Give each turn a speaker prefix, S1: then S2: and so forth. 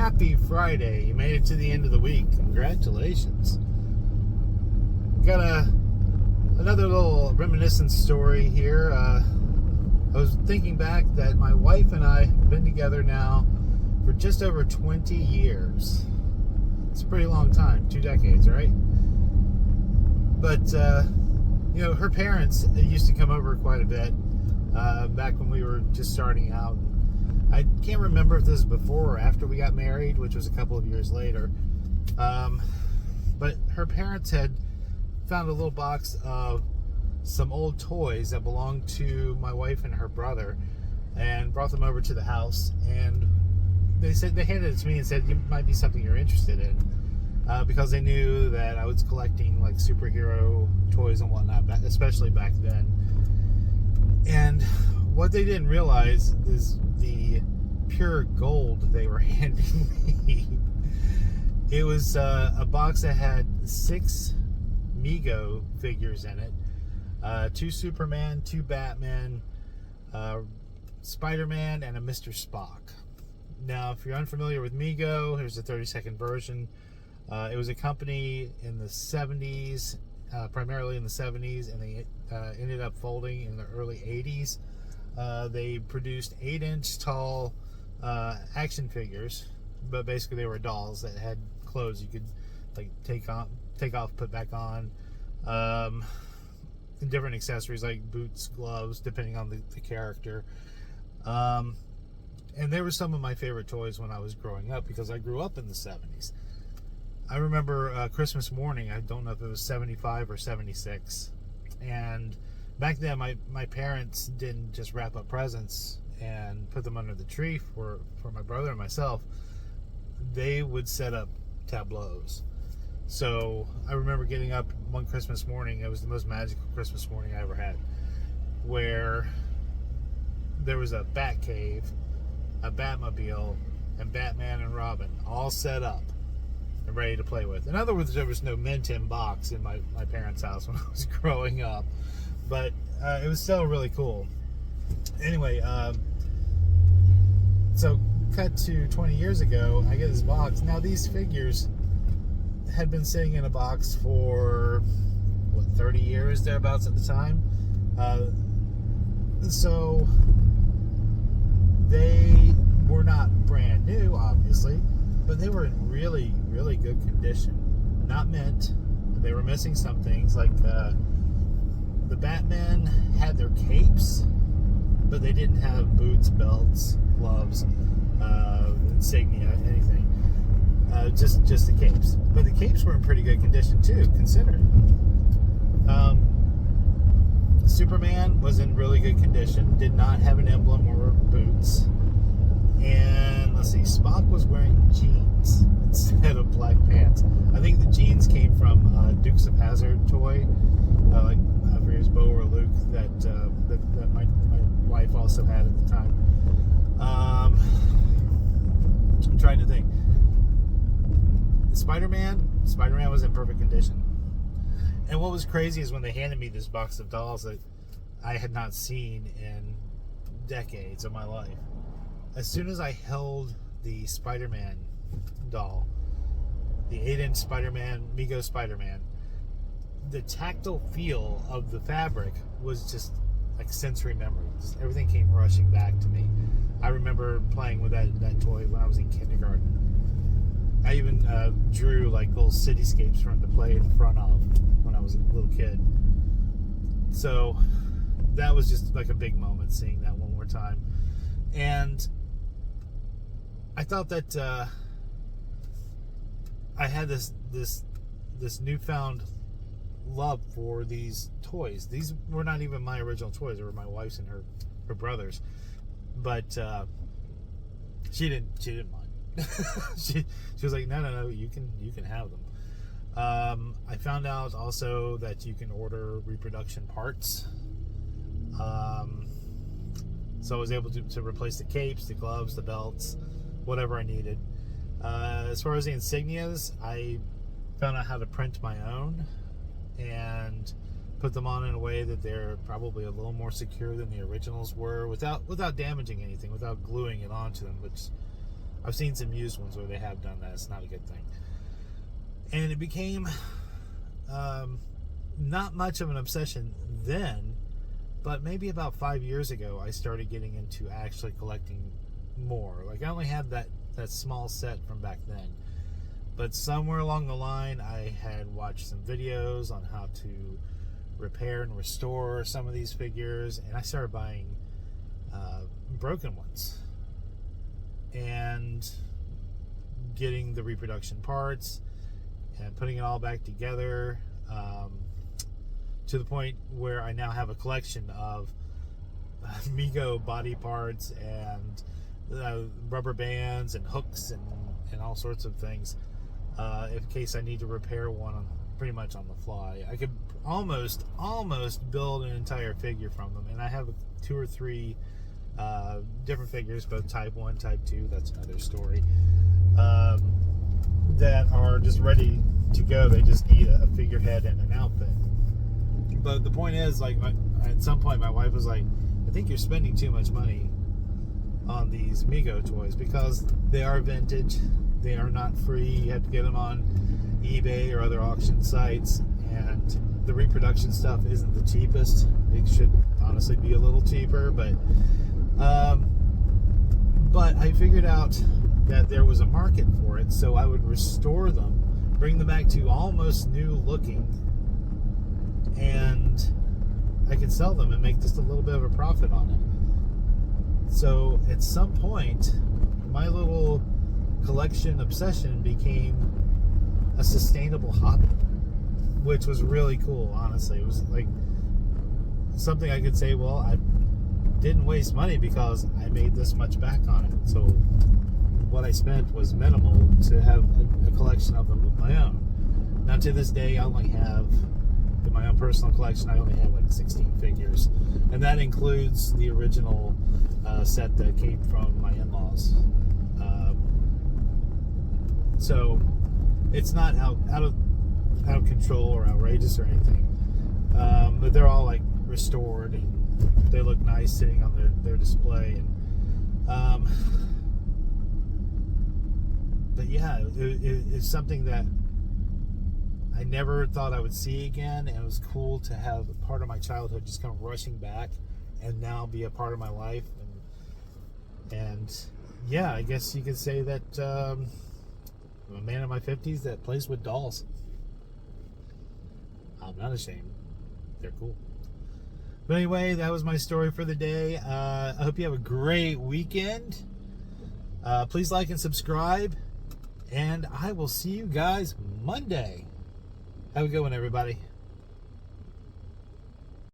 S1: Happy Friday. You made it to the end of the week. Congratulations. Got another little reminiscence story here. I was thinking back that my wife and I have been together now for just over 20 years. It's a pretty long time, 2 decades, right? But, her parents used to come over quite a bit back when we were just starting out. I can't remember if this was before or after we got married, which was a couple of years later. But her parents had found a little box of some old toys that belonged to my wife and her brother and brought them over to the house. And they handed it to me and said, it might be something you're interested in. Because they knew that I was collecting like superhero toys and whatnot, especially back then. And what they didn't realize is the pure gold they were handing me. It was a box that had 6 Mego figures in it, 2 Superman, 2 Batman, Spider-Man, and a Mr. Spock. Now, if you're unfamiliar with Mego, here's the 30-second version. It was a company in the 70s, primarily in the 70s, and they ended up folding in the early 80s. They produced 8-inch tall action figures, but basically they were dolls that had clothes you could like take off, put back on, and different accessories like boots, gloves, depending on the character. And they were some of my favorite toys when I was growing up because I grew up in the 70s. I remember Christmas morning, I don't know if it was 75 or 76, and back then my parents didn't just wrap up presents and put them under the tree for my brother and myself. They would set up tableaus. So I remember getting up one Christmas morning. It was the most magical Christmas morning I ever had, where there was a Bat Cave, a Batmobile, and Batman and Robin all set up and ready to play with. In other words, there was no mint-in box in my parents' house when I was growing up, but it was still really cool. Anyway, so cut to 20 years ago, I get this box. Now these figures had been sitting in a box for 30 years thereabouts at the time. So they were not brand new, obviously, but they were in really, really good condition. Not mint. They were missing some things, like the Batman had their capes, but they didn't have boots, belts, gloves, insignia, anything. Just the capes. But the capes were in pretty good condition too, considering. Superman was in really good condition, did not have an emblem or boots. And let's see, Spock was wearing jeans instead of black pants. I think the jeans came from Dukes of Hazzard toy, like I forget his Bo or Luke that my wife also had at the time. I'm trying to think. Spider-Man was in perfect condition. And what was crazy is when they handed me this box of dolls that I had not seen in decades of my life. As soon as I held the Spider-Man doll, the 8-inch Spider-Man, Mego Spider-Man, the tactile feel of the fabric was just like sensory memory. Just everything came rushing back to me. I remember playing with that toy when I was in kindergarten. I even drew like little cityscapes for him to play in front of when I was a little kid. So that was just like a big moment seeing that one more time. And I thought that I had this newfound love for these toys. These were not even my original toys; they were my wife's and her brother's. But she didn't mind. she was like, no, you can have them. I found out also that you can order reproduction parts. So I was able to replace the capes, the gloves, the belts, whatever I needed. As far as the insignias, I found out how to print my own and put them on in a way that they're probably a little more secure than the originals were, without damaging anything, without gluing it onto them, which I've seen some used ones where they have done that. It's not a good thing. And it became not much of an obsession then, but maybe about 5 years ago, I started getting into actually collecting more. Like, I only had that small set from back then. But somewhere along the line, I had watched some videos on how to repair and restore some of these figures, and I started buying broken ones and getting the reproduction parts and putting it all back together, to the point where I now have a collection of Mego body parts and rubber bands and hooks and all sorts of things, in case I need to repair one pretty much on the fly. I could almost build an entire figure from them, and I have 2 or 3 different figures, both type 1, type 2, that's another story, that are just ready to go. They just need a figurehead and an outfit. But the point is, like, at some point my wife was like, I think you're spending too much money on these Mego toys, because they are vintage, they are not free, you have to get them on eBay or other auction sites, and the reproduction stuff isn't the cheapest. It should honestly be a little cheaper, but I figured out that there was a market for it, so I would restore them, bring them back to almost new looking, and I could sell them and make just a little bit of a profit on it. So at some point, my little collection obsession became a sustainable hobby, which was really cool, honestly. It was like something I could say, well, I didn't waste money because I made this much back on it. So what I spent was minimal to have a collection of them of my own. Now, to this day, I only have, in my own personal collection, I only have like 16 figures, and that includes the original set that came from my in-laws. So it's not out of control or outrageous or anything, but they're all like restored and they look nice sitting on their display. And but yeah, it's something that I never thought I would see again, and it was cool to have part of my childhood just come rushing back and now be a part of my life. And yeah, I guess you could say that I'm a man in my 50s that plays with dolls. I'm not ashamed. They're cool. But anyway, that was my story for the day. I hope you have a great weekend. Please like and subscribe, and I will see you guys Monday. Have a good one, everybody.